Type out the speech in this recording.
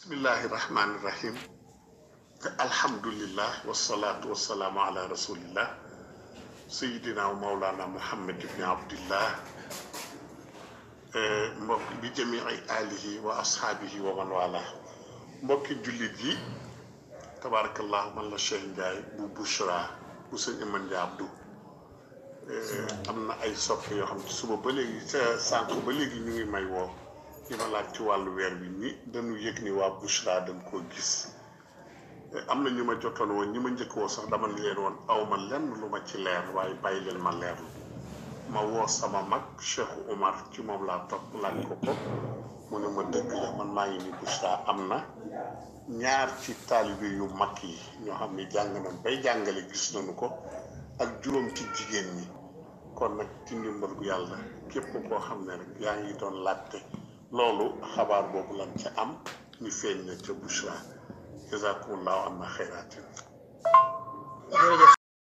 bismillahi rahmani rahim alhamdulillah wasalaatu wasalaamu ala rasulillah sayidina wa maulana muhammad ibni abdillah mbokk bi jamii alihi wa ashaabihi wa man wala mbokki jullit yi tabarakallah man la Cheikh Ndiaye bu Bouchra bu sëñ Iman Ndiaye Abdou am na ay soppe yoo xam ne suba ba léegi sa sànq ba léegi ñu ngi may woo li ma laaj ci wàllu weer bi ni dañu yëg ni waa Bouchra dañ koo gis am na ñu ma jotoon woon ñi ma njëkk woo sax dama ni leen woon aw ma lenn lu ma ci leer waaye bàyyi leen ma leerlu ma woo sama mag Cheikh Omar ci moom laa topp laaj ko ko mu ne ma dëgg la man maa ngi ni Bouchra am na ñaar ci taalibe yu mag yi ñoo xam ne jàng nañ bay jàngale gis nañu ko ak juróom ci jigéen ñi kon nag ci ndimbal gu yàlla képp koo xam ne rek yaa ngi doon laajte loolu xabaar boobu lan ca am ñu feeñ na ca Bouchra jazakumullahu anna xayratin